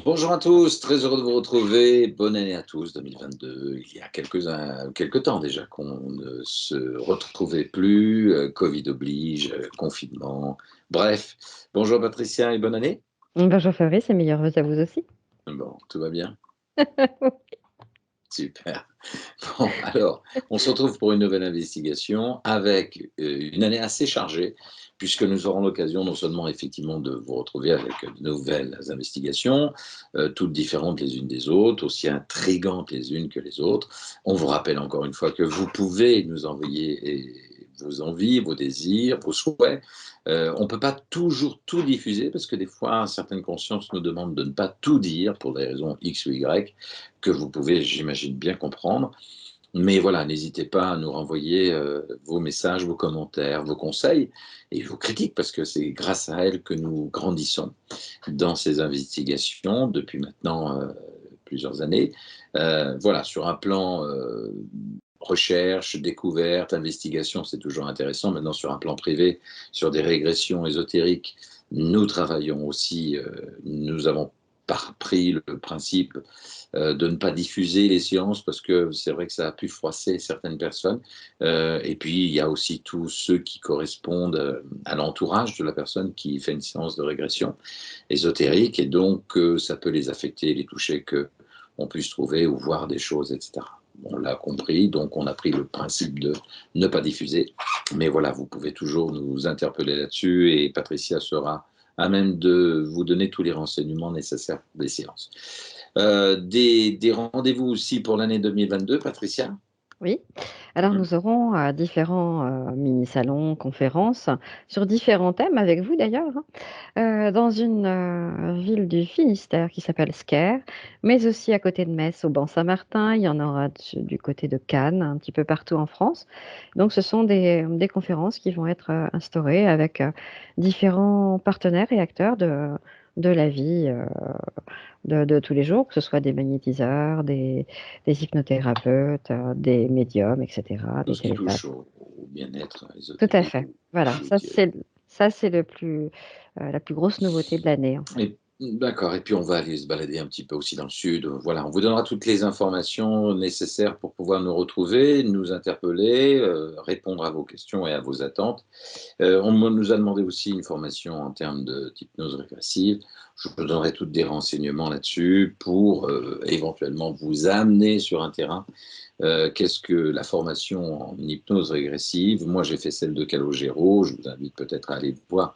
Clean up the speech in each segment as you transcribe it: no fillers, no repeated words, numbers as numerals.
Bonjour à tous, très heureux de vous retrouver. Bonne année à tous, 2022. Il y a quelques temps déjà qu'on ne se retrouvait plus, Covid oblige, confinement. Bref, bonjour Patricia et bonne année. Bonjour Fabrice et meilleurs vœux à vous aussi. Bon, tout va bien? Super. Bon, alors, on se retrouve pour une nouvelle investigation avec une année assez chargée, puisque nous aurons l'occasion non seulement effectivement de vous retrouver avec de nouvelles investigations, toutes différentes les unes des autres, aussi intrigantes les unes que les autres. On vous rappelle encore une fois que vous pouvez nous envoyer vos envies, vos désirs, vos souhaits. On ne peut pas toujours tout diffuser parce que des fois, certaines consciences nous demandent de ne pas tout dire pour des raisons X ou Y que vous pouvez, j'imagine, bien comprendre. Mais voilà, n'hésitez pas à nous renvoyer vos messages, vos commentaires, vos conseils et vos critiques, parce que c'est grâce à elles que nous grandissons dans ces investigations depuis maintenant plusieurs années. Voilà, sur un plan recherche, découverte, investigation, c'est toujours intéressant. Maintenant, sur un plan privé, sur des régressions ésotériques, nous travaillons aussi, nous avons pris le principe de ne pas diffuser les séances parce que c'est vrai que ça a pu froisser certaines personnes. Et puis, il y a aussi tous ceux qui correspondent à l'entourage de la personne qui fait une séance de régression ésotérique. Et donc, ça peut les affecter, les toucher, qu'on puisse trouver ou voir des choses, etc. On l'a compris, donc on a pris le principe de ne pas diffuser. Mais voilà, vous pouvez toujours nous interpeller là-dessus et Patricia sera à même de vous donner tous les renseignements nécessaires pour des séances. Des rendez-vous aussi pour l'année 2022, Patricia? Oui, alors Mhm. nous aurons différents mini-salons, conférences sur différents thèmes avec vous d'ailleurs, hein, dans une ville du Finistère qui s'appelle Sker, mais aussi à côté de Metz, au Banc-Saint-Martin. Il y en aura du côté de Cannes, un petit peu partout en France. Donc ce sont des conférences qui vont être instaurées avec différents partenaires et acteurs de la vie. De tous les jours, que ce soit des magnétiseurs, des hypnothérapeutes, des médiums, etc., Tout des ce qui télépathes. touche au bien-être Tout à ésotérique fait. ou Voilà, spirituel. ça c'est le plus, la plus grosse nouveauté de l'année en fait. D'accord, et puis on va aller se balader un petit peu aussi dans le sud. Voilà, on vous donnera toutes les informations nécessaires pour pouvoir nous retrouver, nous interpeller, répondre à vos questions et à vos attentes. Nous a demandé aussi une formation en termes d'hypnose régressive. Je vous donnerai tous des renseignements là-dessus pour éventuellement vous amener sur un terrain. Qu'est-ce que la formation en hypnose régressive? Moi, j'ai fait celle de Calogero. Je vous invite peut-être à aller voir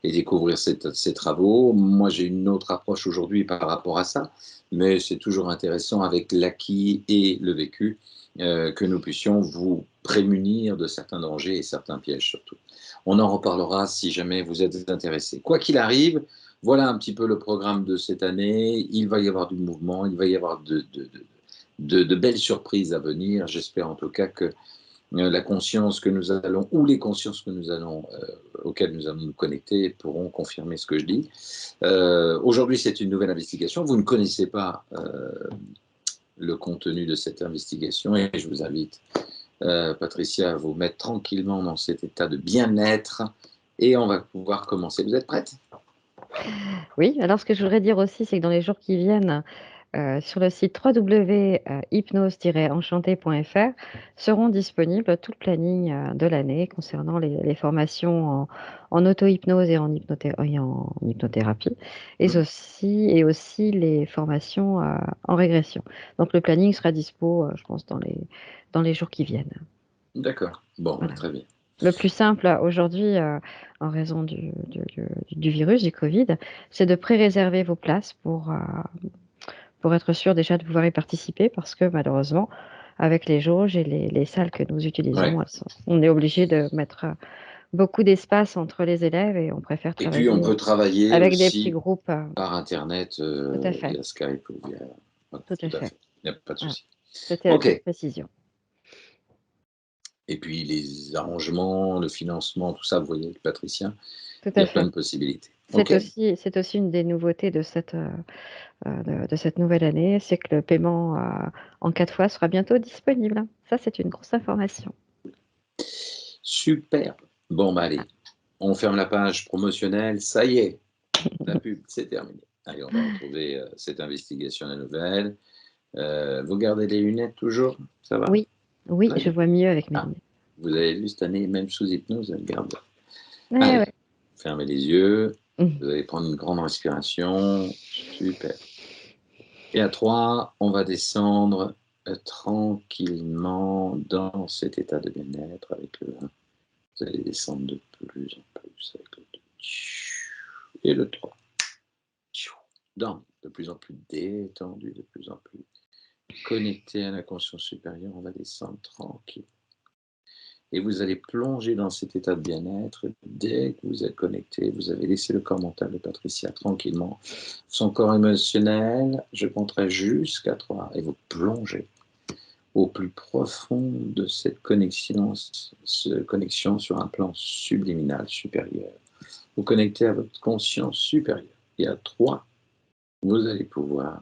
et découvrir ces travaux. Moi, j'ai une autre approche aujourd'hui par rapport à ça, mais c'est toujours intéressant avec l'acquis et le vécu que nous puissions vous prémunir de certains dangers et certains pièges surtout. On en reparlera si jamais vous êtes intéressé. Quoi qu'il arrive, voilà un petit peu le programme de cette année. Il va y avoir du mouvement, il va y avoir de belles surprises à venir. J'espère en tout cas que la conscience que nous allons, ou les consciences que nous allons, auxquelles nous allons nous connecter, pourront confirmer ce que je dis. Aujourd'hui, c'est une nouvelle investigation. Vous ne connaissez pas le contenu de cette investigation et je vous invite, Patricia, à vous mettre tranquillement dans cet état de bien-être et on va pouvoir commencer. Vous êtes prête? Oui, alors ce que je voudrais dire aussi, c'est que dans les jours qui viennent, sur le site www.hypnose-enchanté.fr seront disponibles tout le planning de l'année concernant les formations en auto-hypnose et en hypnothérapie, et aussi les formations en régression. Donc le planning sera dispo, je pense, dans les jours qui viennent. D'accord. Bon, Voilà. très bien. Le plus simple aujourd'hui, en raison du virus, du Covid, c'est de pré-réserver vos places pour être sûr déjà de pouvoir y participer parce que malheureusement, avec les jauges et les salles que nous Ouais. utilisons, on est obligé de mettre beaucoup d'espace entre les élèves et on préfère Et puis, on travailler peut travailler avec des petits aussi groupes. par Internet, Tout à fait, via Skype ou via... Ouais, tout à tout à fait. fait. Il n'y a pas de Voilà. souci. C'était la OK. petite précision. Et puis les arrangements, le financement, tout ça, vous voyez, avec Patricia, Tout il y à a plein fait. de possibilités. OK. C'est aussi une des nouveautés de cette nouvelle année, c'est que le paiement en 4 fois sera bientôt disponible. Ça, c'est une grosse information. Super. Bon, bah allez, on ferme la page promotionnelle. Ça y est, la pub, c'est terminé. Allez, on va retrouver cette investigation à la nouvelle. Vous gardez les lunettes toujours? Ça va? Oui, oui, Très je bien. vois mieux avec mes Ah, lunettes. vous avez vu cette année, même sous hypnose, elle garde. Ouais, Allez, ouais. fermez les yeux. Mmh. Vous allez prendre une grande respiration. Super. Et à 3, on va descendre tranquillement dans cet état de bien-être avec le 1. Vous allez descendre de plus en plus avec le 2. Et le 3. Dormez de plus en plus détendu, de plus en plus connecté à la conscience supérieure. On va descendre tranquille. Et vous allez plonger dans cet état de bien-être. Dès que vous êtes connecté, vous avez laissé le corps mental de Patricia tranquillement. Son corps émotionnel, je compterai jusqu'à 3 et vous plongez au plus profond de cette connexion sur un plan subliminal supérieur. Vous connectez à votre conscience supérieure. Et à 3, vous allez pouvoir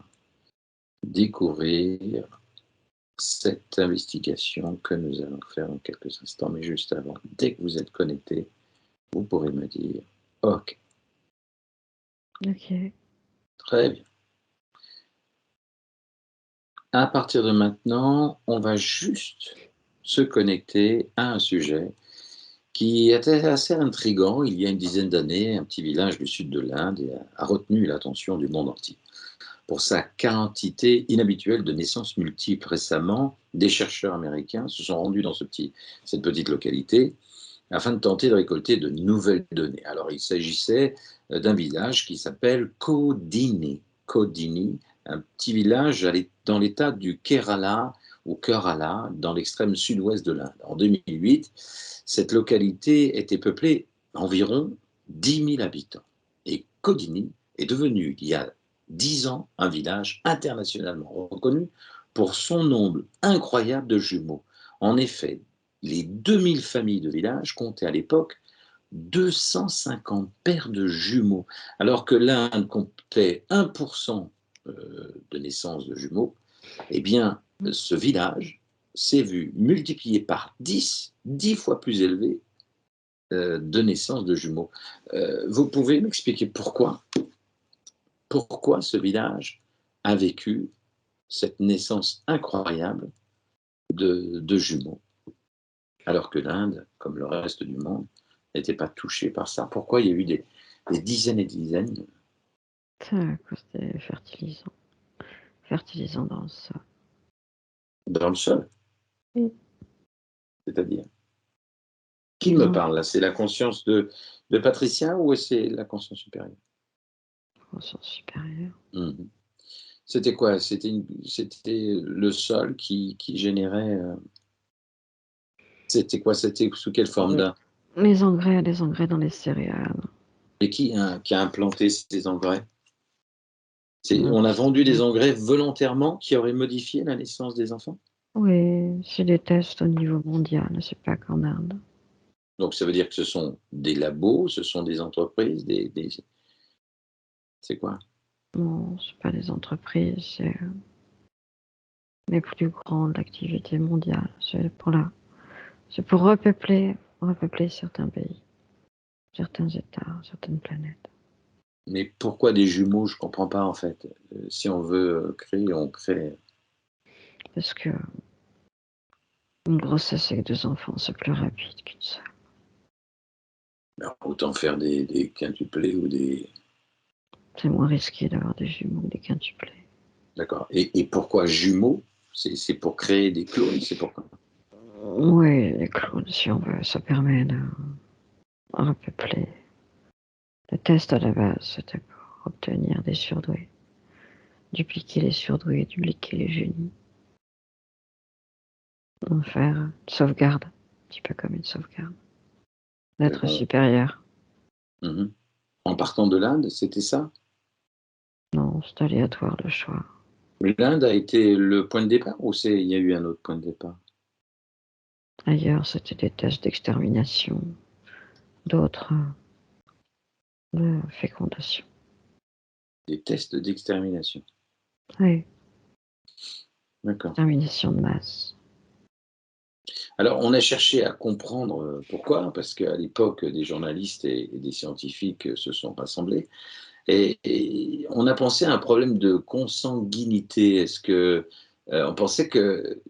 découvrir cette investigation que nous allons faire dans quelques instants. Mais juste avant, dès que vous êtes connecté, vous pourrez me dire OK, OK. très bien. À partir de maintenant, on va juste se connecter à un sujet qui était assez intrigant. Il y a une dizaine d'années, un petit village du sud de l'Inde a retenu l'attention du monde entier pour sa quantité inhabituelle de naissances multiples. Récemment, des chercheurs américains se sont rendus dans cette petite localité afin de tenter de récolter de nouvelles données. Alors, il s'agissait d'un village qui s'appelle Kodini. Kodini, un petit village dans l'état du Kerala, ou Kerala, dans l'extrême sud-ouest de l'Inde. En 2008, cette localité était peuplée d'environ 10 000 habitants. Et Kodini est devenu, il y a 10 ans, un village internationalement reconnu pour son nombre incroyable de jumeaux. En effet, les 2000 familles de village comptaient à l'époque 250 paires de jumeaux, alors que l'Inde comptait 1% de naissance de jumeaux. Eh bien, Mmh. ce village s'est vu multiplié par 10 fois plus élevé de naissance de jumeaux. Vous pouvez m'expliquer pourquoi ce village a vécu cette naissance incroyable de jumeaux, alors que l'Inde, comme le reste du monde, n'était pas touchée par ça. Pourquoi il y a eu des dizaines et dizaines C'est à cause des fertilisants. Fertilisants dans le sol. dans le sol, Oui. c'est-à-dire? Qui Des me engrais parle là? C'est la conscience de Patricia ou c'est la conscience supérieure? de conscience supérieure. Mhm. C'était quoi? C'était le sol qui générait. C'était quoi? C'était sous quelle forme Oui. d'un? Les engrais dans les céréales. Et qui a implanté ces engrais? Mmh, On a vendu des mmh. engrais volontairement qui auraient modifié la naissance des enfants? Oui, c'est des tests au niveau mondial, c'est pas qu'en Inde. Donc ça veut dire que ce sont des labos, ce sont des entreprises, c'est quoi? Non, c'est pas des entreprises, c'est les plus grandes activités mondiales. C'est pour repeupler certains pays, certains États, certaines planètes. Mais pourquoi des jumeaux? Je comprends pas en fait. Si on veut créer, on crée. Parce que une grossesse avec 2 enfants, c'est plus rapide qu'une seule. Ben, autant faire des quintuplés ou des. C'est moins risqué d'avoir des jumeaux ou des quintuplés. D'accord. Et pourquoi jumeaux? C'est pour créer des clones, c'est pourquoi? Oui, les clones, si on veut, ça permet de repeupler. Le test à la base, c'était pour obtenir des surdoués. Dupliquer les surdoués, dupliquer les génies. En faire une sauvegarde, un petit peu comme une sauvegarde. Mais L'être bon. supérieur. Mhm. En partant de l'Inde, c'était ça? Non, c'est aléatoire le choix. L'Inde a été le point de départ ou il y a eu un autre point de départ? Ailleurs, c'était des tests d'extermination, d'autres de fécondation. Des tests d'extermination. Oui, D'accord. extermination de masse. Alors, on a cherché à comprendre pourquoi, parce qu'à l'époque, des journalistes et des scientifiques se sont rassemblés. Et on a pensé à un problème de consanguinité. Est-ce que on pensait que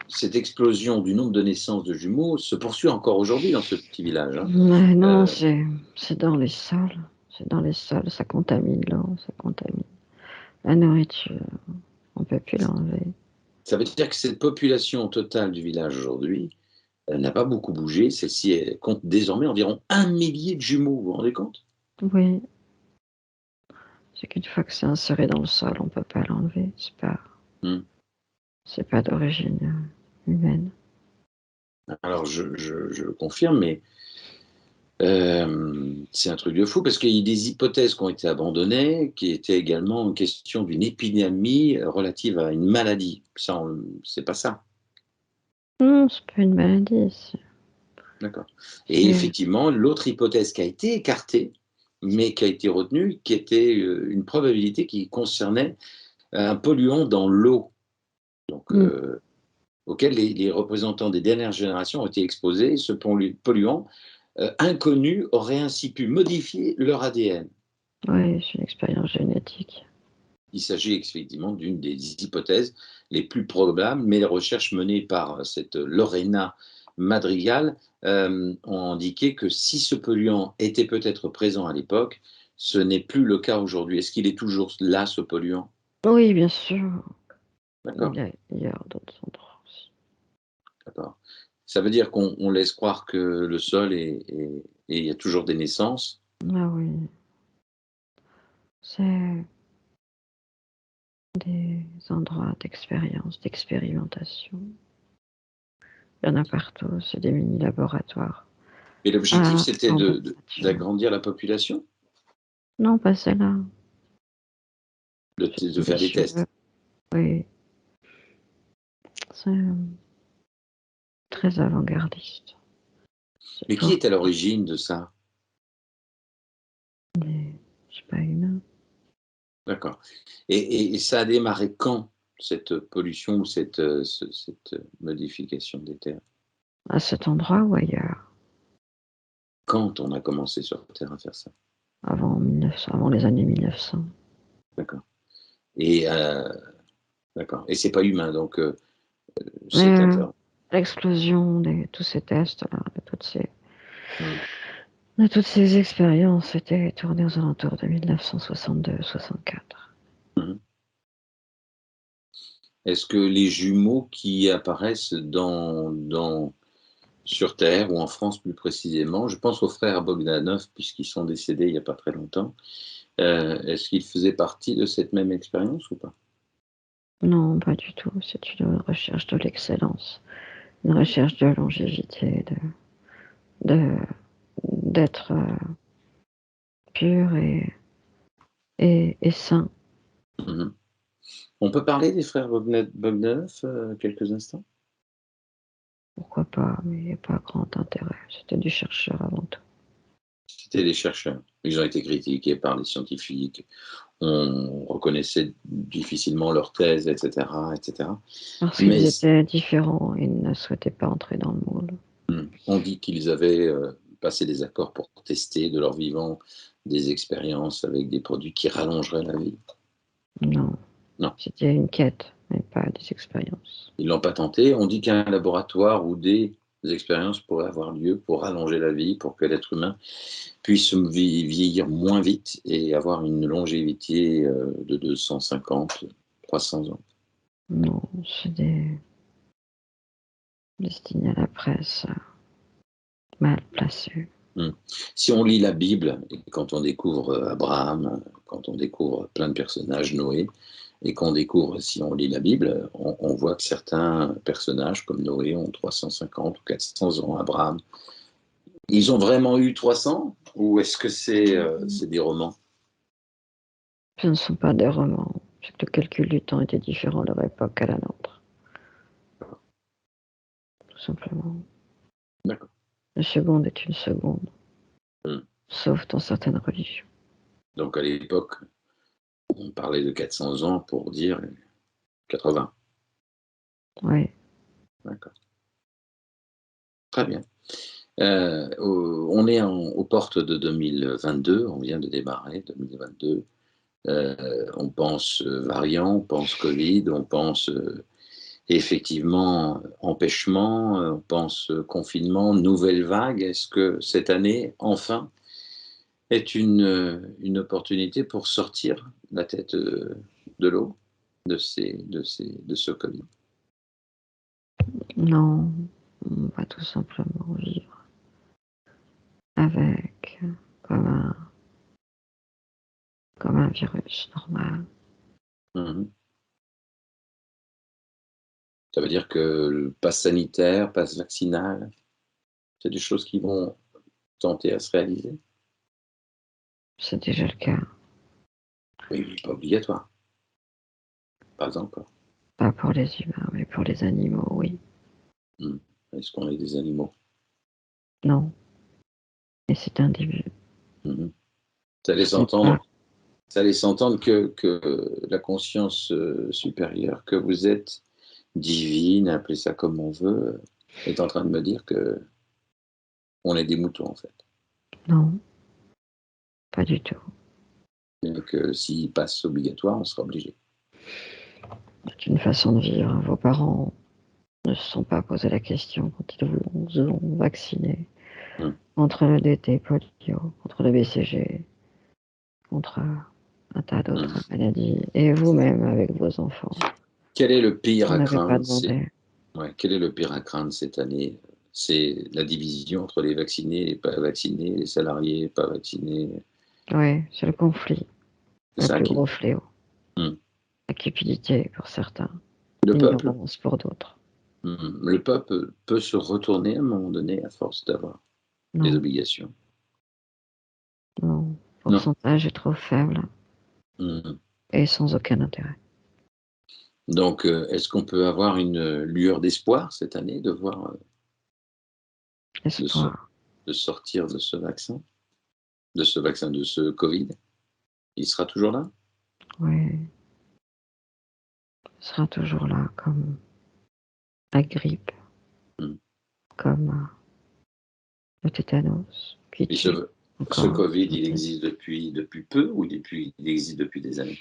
cette explosion du nombre de naissances de jumeaux se poursuit encore aujourd'hui dans ce petit village, hein. Mais non, Euh, c'est dans les sols. C'est dans les sols, ça contamine l'eau, ça contamine la nourriture. On peut plus l'enlever. Ça veut dire que cette population totale du village aujourd'hui n'a pas beaucoup bougé. Celle-ci compte désormais environ 1 millier de jumeaux. Vous vous rendez compte? Oui, c'est qu'une fois que c'est inséré dans le sol, on peut pas l'enlever. Hmm. C'est pas d'origine humaine. Alors je confirme, mais c'est un truc de fou parce qu'il y a des hypothèses qui ont été abandonnées, qui étaient également une question d'une épidémie relative à une maladie. Ça, c'est pas ça. Non, c'est pas une maladie. D'accord. Et C'est effectivement, l'autre hypothèse qui a été écartée, mais qui a été retenue, qui était une probabilité qui concernait un polluant dans l'eau, donc mm, auquel les représentants des dernières générations ont été exposés. Ce polluant inconnu aurait ainsi pu modifier leur ADN. ouais, c'est une expérience génétique. Il s'agit effectivement d'une des hypothèses les plus probables, mais les recherches menées par cette Lorena Madrigal ont indiqué que si ce polluant était peut-être présent à l'époque, ce n'est plus le cas aujourd'hui. Est-ce qu'il est toujours là, ce polluant? Oui, bien sûr. D'accord, Il y a d'autres endroits aussi. d'accord. Ça veut dire qu'on laisse croire que le sol et il y a toujours des naissances. Ah oui, c'est des endroits d'expérience, d'expérimentation. Il y en a partout, c'est des mini-laboratoires Mais l'objectif, à c'était grandeur nature. d'agrandir la population, Non, pas celle-là. de C'est faire des monsieur, tests. oui, c'est très avant-gardiste. C'est Mais qui pour est à l'origine de ça? les, je sais pas, humains. D'accord. Et ça a démarré quand, cette pollution ou cette modification des terres? À cet endroit ou ailleurs, Quand on a commencé sur Terre à faire ça? avant 1900, avant les années 1900. D'accord. Et d'accord. Et c'est pas humain, donc c'est Mais inter. l'explosion de tous ces tests-là, Mmh. de toutes ces expériences étaient tournées aux alentours de 1962-64. Mmh. Est-ce que les jumeaux qui apparaissent sur Terre ou en France plus précisément, je pense aux frères Bogdanov puisqu'ils sont décédés il n'y a pas très longtemps, est-ce qu'ils faisaient partie de cette même expérience ou pas? Non, pas du tout. C'est une recherche de l'excellence, une recherche de longévité, de d'être pur et sain. Mmh. On peut parler des frères Bogdanov quelques instants? Pourquoi pas, mais il n'y a pas grand intérêt. C'était du chercheur avant tout. C'était des chercheurs. Ils ont été critiqués par les scientifiques. On reconnaissait difficilement leurs thèses, etc., etc. Parce Mais qu'ils étaient différents, ils ne souhaitaient pas entrer dans le moule. on dit qu'ils avaient passé des accords pour tester de leur vivant des expériences avec des produits qui rallongeraient la vie. Non, Non, c'était une quête, mais pas des expériences. ils l'ont pas tenté. On dit qu'un laboratoire ou des expériences pourraient avoir lieu pour rallonger la vie, pour que l'être humain puisse vieillir moins vite et avoir une longévité de 250, 300 ans. Non, c'est des destinés à la presse, mal placés. Hmm. Si on lit la Bible, et quand on découvre Abraham, quand on découvre plein de personnages, Noé, et qu'on découvre, si on lit la Bible, on voit que certains personnages, comme Noé, ont 350 ou 400 ans. Abraham, ils ont vraiment eu 300 ou est-ce que c'est des romans? Ce ne sont pas des romans. C'est que le calcul du temps était différent à leur époque qu'à la nôtre, tout simplement. D'accord. Une seconde est une seconde, Hmm. sauf dans certaines religions. Donc à l'époque, on parlait de 400 ans pour dire 80. Oui. D'accord. Très bien. On est aux portes de 2022, on vient de démarrer 2022. On pense variant, on pense Covid, on pense effectivement empêchement, on pense confinement, nouvelle vague. Est-ce que cette année, enfin, est une opportunité pour sortir la tête de l'eau de ce Covid? Non, on va tout simplement vivre avec, comme un, comme un virus normal. Mhm. Ça veut dire que le pass sanitaire, pass vaccinal, c'est des choses qui vont tenter à se réaliser? C'est déjà le cas. Oui, mais pas obligatoire, pas encore. Pas pour les humains, mais pour les animaux, oui. Hmm. Est-ce qu'on est des animaux? Non, mais c'est un début. Mhm. Ça Ce laisse n'est pas, entendre, ça laisse entendre que la conscience supérieure que vous êtes, divine, appelez ça comme on veut, est en train de me dire que on est des moutons en fait. non, pas du tout. Et que s'il passe obligatoire, on sera obligé. C'est une façon de vivre. Vos parents ne se sont pas posé la question quand ils vous ont vacciné Hmm. contre le DT polio, contre le BCG, contre un tas Hmm. d'autres maladies, et vous-même avec vos enfants. Quel est le pire Vous à n'avez pas craindre? demandé. Ouais, quel est le pire à craindre cette année? C'est la division entre les vaccinés et les pas vaccinés, les salariés pas vaccinés. Oui, c'est le conflit, C'est le ça plus qui. gros fléau. Hmm. La cupidité pour certains, Le peuple, l'ignorance pour d'autres. le peuple peut se retourner à un moment donné à force d'avoir des Non, obligations. non, le Non. pourcentage est trop faible Hmm. et sans aucun intérêt. Donc, est-ce qu'on peut avoir une lueur d'espoir cette année de voir, de, so- Espoir, de sortir de ce Covid? Il sera toujours là? oui, sera toujours là, comme la grippe, Hmm. comme le tétanos, qui Et tue ce encore. Covid, il existe depuis peu ou il existe depuis des années?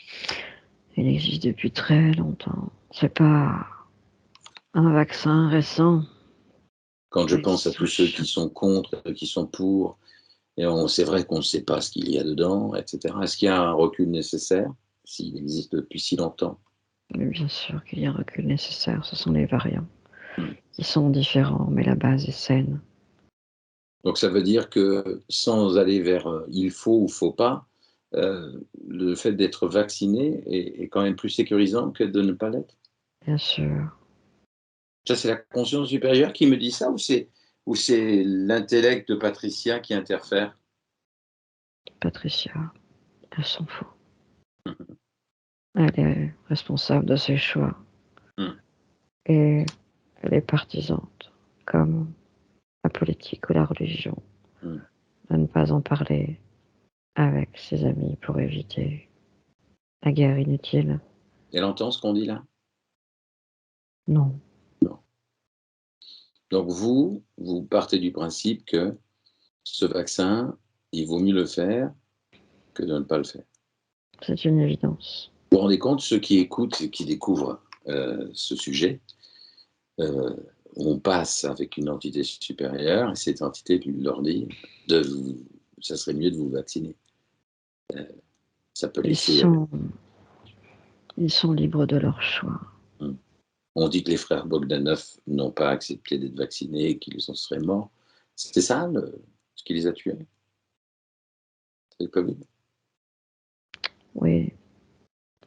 Il existe depuis très longtemps. C'est pas un vaccin récent. Quand je Les pense à tous ceux souches. qui sont contre, qui sont pour, et c'est vrai qu'on ne sait pas ce qu'il y a dedans, etc. Est-ce qu'il y a un recul nécessaire s'il existe depuis si longtemps? Mais bien sûr qu'il y a un recul nécessaire. Ce sont les variants Hmm. qui sont différents, mais la base est saine. Donc ça veut dire que sans aller vers il faut ou faut pas, le fait d'être vacciné est quand même plus sécurisant que de ne pas l'être. Bien sûr, Ça, c'est la conscience supérieure qui me dit ça ou c'est l'intellect de Patricia qui interfère? Patricia, elle s'en fout. Elle est responsable de ses choix Hmm. et elle est partisante, comme la politique ou la religion, Hmm. à ne pas en parler avec ses amis pour éviter la guerre inutile. Elle entend ce qu'on dit là? Non, Non. Donc vous partez du principe que ce vaccin, il vaut mieux le faire que de ne pas le faire. c'est une évidence. Vous vous rendez compte, ceux qui écoutent et qui découvrent ce sujet, euh, on passe avec une entité supérieure et cette entité leur dit ça serait mieux de vous vacciner. Ça peut Ils laisser. sont, ils sont libres de leur choix. On dit que les frères Bogdanov n'ont pas accepté d'être vaccinés, qu'ils en seraient morts. C'était ça ce qui les a tués, c'est le Covid. Oui,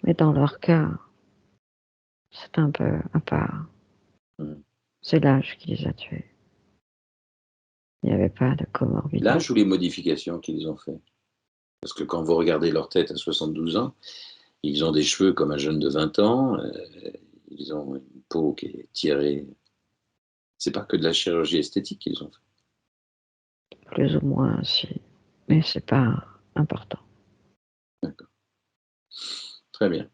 mais dans leur cas, c'est un peu à part. Hmm. C'est l'âge qui les a tués. Il n'y avait pas de comorbidité. L'âge ou les modifications qu'ils ont fait? Parce que quand vous regardez leur tête à 72 ans, ils ont des cheveux comme un jeune de 20 ans, ils ont une peau qui est tirée. C'est pas que de la chirurgie esthétique qu'ils ont fait. Plus ou moins, si. Mais c'est pas important. D'accord. Très bien.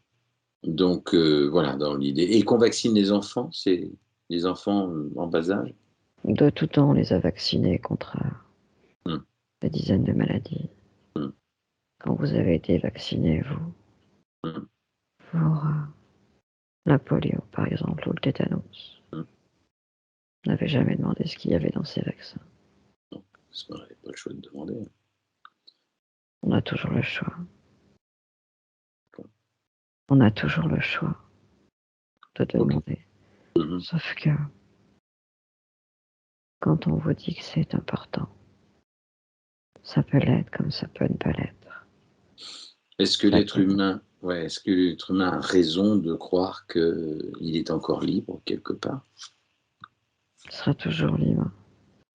Donc voilà, dans l'idée. Et qu'on vaccine les enfants, c'est les enfants en bas âge? De tout temps, on les a vaccinés contre Hum, des dizaines de maladies. hum, Quand vous avez été vacciné, vous, hum, pour la polio, par exemple, ou le tétanos, hum. vous n'avez jamais demandé ce qu'il y avait dans ces vaccins. Non, parce qu'on n'avait pas le choix de demander. On a toujours le choix. Bon. On a toujours le choix de Ok. demander. Mhm. Sauf que quand on vous dit que c'est important, ça peut l'être comme ça peut ne pas l'être. Est-ce que l'être Chacun humain, ouais, est-ce que l'être humain a raison de croire qu'il est encore libre quelque part? sera toujours libre.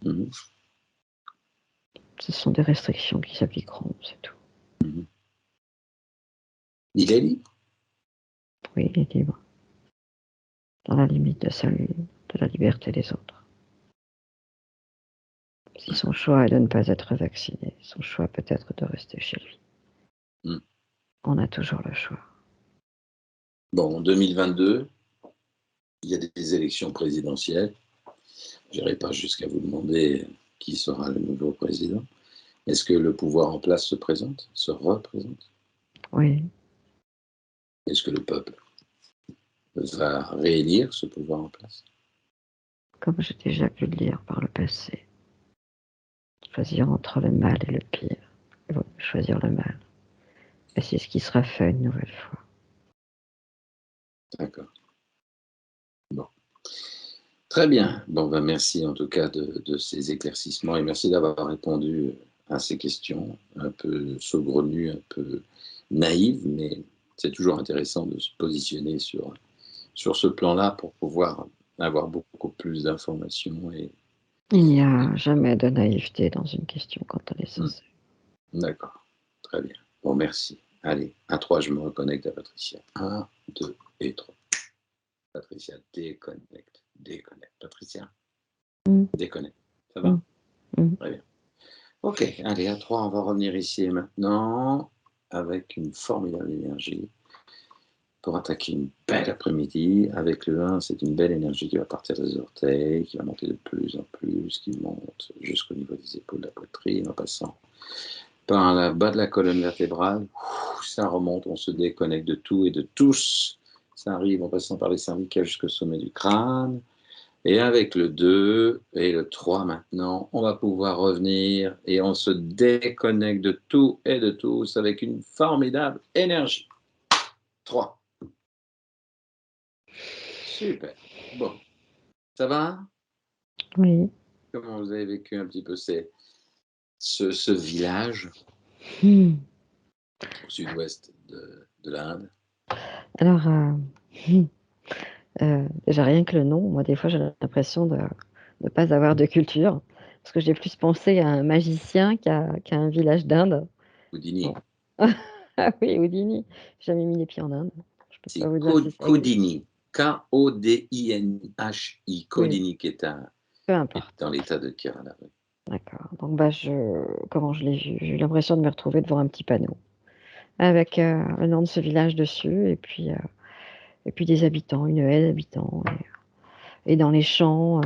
Mhm, Ce sont des restrictions qui s'appliqueront, c'est tout. mhm. Il est libre? Oui, il est libre, dans la limite de la liberté des autres. Si son choix est de ne pas être vacciné, son choix peut être de rester chez lui. Mhm. On a toujours le choix. Bon, en 2022, il y a des élections présidentielles. Je n'irai pas jusqu'à vous demander qui sera le nouveau président. Est-ce que le pouvoir en place se présente, se représente? Oui, Est-ce que le peuple va réélire ce pouvoir en place? comme j'ai déjà pu le dire par le passé. Choisir entre le mal et le pire. Il vaut mieux choisir le mal. Et c'est ce qui sera fait une nouvelle fois. D'accord. Bon. Très bien. Bon, ben merci en tout cas de ces éclaircissements et merci d'avoir répondu à ces questions un peu saugrenues, un peu naïves, mais c'est toujours intéressant de se positionner sur ce plan-là pour pouvoir avoir beaucoup plus d'informations. Il n'y a jamais de naïveté dans une question quand elle est Hmm, sincère. d'accord. Très bien. Bon, merci. Allez, à 3, je me reconnecte à Patricia. Un, 2 et 3. Patricia, déconnecte. Déconnecte. Patricia, Mm, déconnecte. Ça mm, va? mm. Très bien. Ok, allez, à 3, on va revenir ici et maintenant avec une formidable énergie pour attaquer une belle après-midi. Avec le 1, c'est une belle énergie qui va partir des orteils, qui va monter de plus en plus, qui monte jusqu'au niveau des épaules, de la poitrine, en passant par la bas de la colonne vertébrale. Ça remonte, on se déconnecte de tout et de tous. Ça arrive en passant par les cervicales jusqu'au sommet du crâne. Et avec le 2 et le 3 maintenant, on va pouvoir revenir et on se déconnecte de tout et de tous avec une formidable énergie. 3. Super. Bon, ça va? Oui. Comment vous avez vécu un petit peu ce village Mm. au sud-ouest de l'Inde? Alors, déjà rien que le nom, moi des fois j'ai l'impression de ne pas avoir de culture, parce que j'ai plus pensé à un magicien qu'à un village d'Inde. Bon. Houdini. Ah oui, Houdini. J'ai jamais mis les pieds en Inde. Je peux pas C'est vous dire si ça existe. Kodini. Kodinihi. Oui, Kodini qui peu est importe. dans l'état de Kerala. D'accord. Donc bah comment je l'ai vu? J'ai eu l'impression de me retrouver devant un petit panneau avec le nom de ce village dessus et puis des habitants, une haie d'habitants et dans les champs,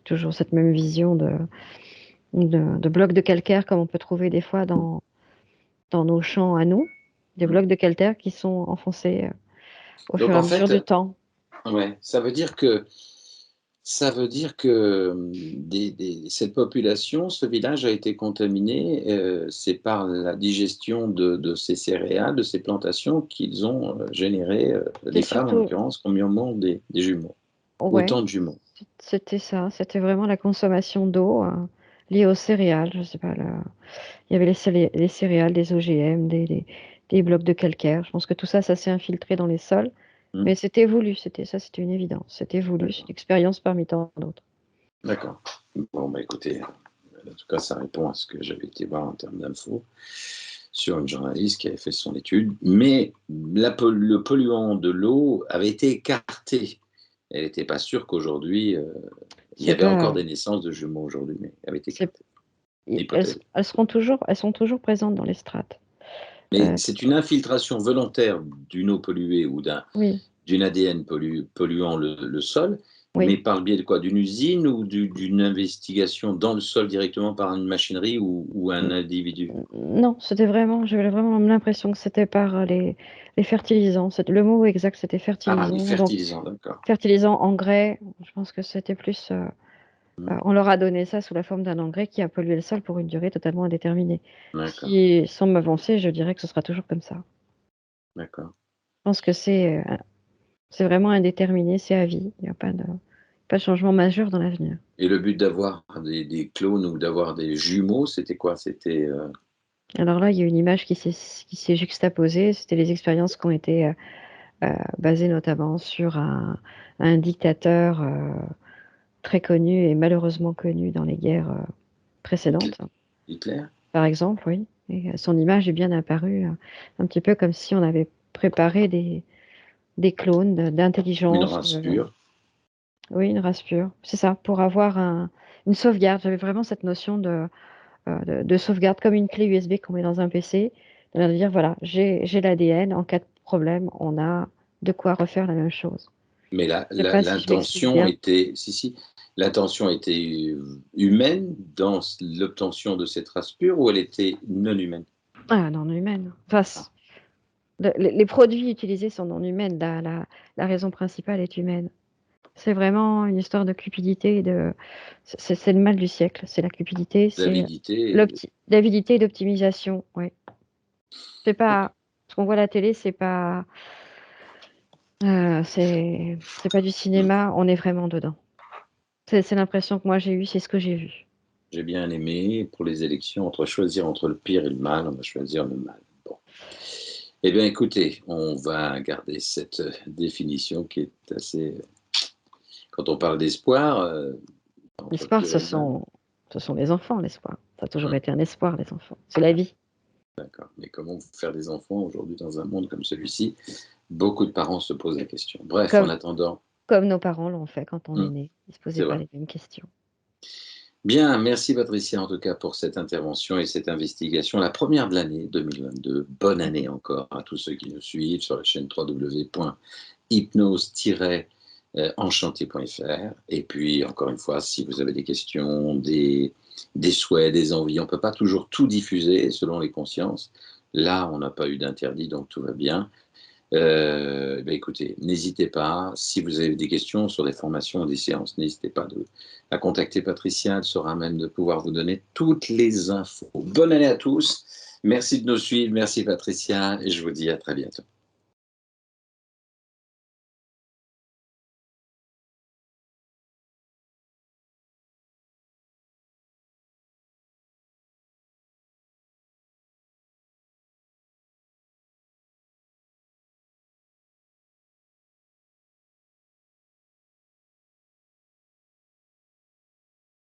toujours cette même vision de blocs de calcaire comme on peut trouver des fois dans nos champs à nous, des blocs de calcaire qui sont enfoncés au fur Donc et à en mesure fait, du temps. ouais, ça veut dire que cette population, ce village a été contaminé, c'est par la digestion de ces céréales, de ces plantations qu'ils ont généré, C'est les femmes en surtout, l'occurrence, qui ont mis au monde des jumeaux, ouais, autant de jumeaux. c'était ça, c'était vraiment la consommation d'eau liée aux céréales. Je sais pas, il y avait les céréales, des OGM, des blocs de calcaire. Je pense que tout ça, ça s'est infiltré dans les sols. Hmm. Mais c'était voulu, c'était une évidence. C'était voulu, c'est une D'accord. expérience parmi tant d'autres. D'accord. Bon, bah écoutez, en tout cas, ça répond à ce que j'avais été voir en termes d'infos sur une journaliste qui avait fait son étude. Mais le polluant de l'eau avait été écarté. Elle n'était pas sûre qu'aujourd'hui, il y C'est avait encore pas, des naissances de jumeaux aujourd'hui, mais elle avait été c'est, écartée. Hypothèse. elles sont toujours présentes dans les strates. Mais Euh, c'est une infiltration volontaire d'une eau polluée ou oui, d'une ADN polluant le sol Mais Oui. par le biais de quoi? D'une usine ou d'une investigation dans le sol directement par une machinerie ou un individu? Non, c'était vraiment, j'avais vraiment l'impression que c'était par les fertilisants. Le mot exact, c'était Ah, les fertilisants. Donc, fertilisants, d'accord. fertilisants, engrais, je pense que c'était plus. Mhm. On leur a donné ça sous la forme d'un engrais qui a pollué le sol pour une durée totalement indéterminée. D'accord, Si, sans m'avancer, je dirais que ce sera toujours comme ça. d'accord. Je pense que c'est vraiment indéterminé, c'est à vie. Il n'y a pas de changement majeur dans l'avenir. Et le but d'avoir des clones ou d'avoir des jumeaux, c'était quoi? C'était Alors là, il y a une image qui s'est juxtaposée. C'était les expériences qui ont été basées notamment sur un dictateur très connu et malheureusement connu dans les guerres Hitler? précédentes, Hitler? par exemple, oui. Et son image est bien apparue, un petit peu comme si on avait préparé des clones Une d'intelligence. race pure? Oui, une race pure. C'est ça, pour avoir une sauvegarde. J'avais vraiment cette notion de sauvegarde comme une clé USB qu'on met dans un PC. De dire, voilà, j'ai l'ADN. En cas de problème, on a de quoi refaire la même chose. Mais Je sais pas si je m'explique l'intention bien. était, si, si, l'intention était humaine dans l'obtention de cette race pure ou elle était non humaine? Ah, non humaine. Enfin, les produits utilisés sont non humaines. La raison principale est humaine. C'est vraiment une histoire de cupidité. C'est le mal du siècle. C'est la cupidité, c'est L'avidité, l'avidité et l'optimisation. Oui. C'est ok. pas ce qu'on voit à la télé, c'est pas du Hmm. cinéma, on est vraiment dedans. C'est l'impression que moi j'ai eue, c'est ce que j'ai vu. J'ai bien aimé, pour les élections, entre choisir entre le pire et le mal, on va choisir le mal. Bon. Eh bien, écoutez, on va garder cette définition qui est assez. Quand on parle d'espoir, entre le L'espoir, pire et le mal, ce sont les enfants, l'espoir. Ça a toujours hmm, été un espoir, les enfants. C'est la vie. d'accord. Mais comment faire des enfants aujourd'hui dans un monde comme celui-ci? Beaucoup de parents se posent la question. Bref, en Comme, attendant, comme nos parents l'ont fait quand on est hmm, né. Ils se posaient c'est pas vrai. les mêmes questions. Bien, merci Patricia en tout cas pour cette intervention et cette investigation, la première de l'année 2022. Bonne année encore à tous ceux qui nous suivent sur la chaîne www.hypnose-enchanté.fr. Et puis, encore une fois, si vous avez des questions, des souhaits, des envies, on ne peut pas toujours tout diffuser selon les consciences. Là, on n'a pas eu d'interdit, donc tout va bien. Ben écoutez, n'hésitez pas, si vous avez des questions sur des formations ou des séances, n'hésitez pas à contacter Patricia, elle sera à même de pouvoir vous donner toutes les infos. Bonne année à tous, merci de nous suivre, merci Patricia, et je vous dis à très bientôt.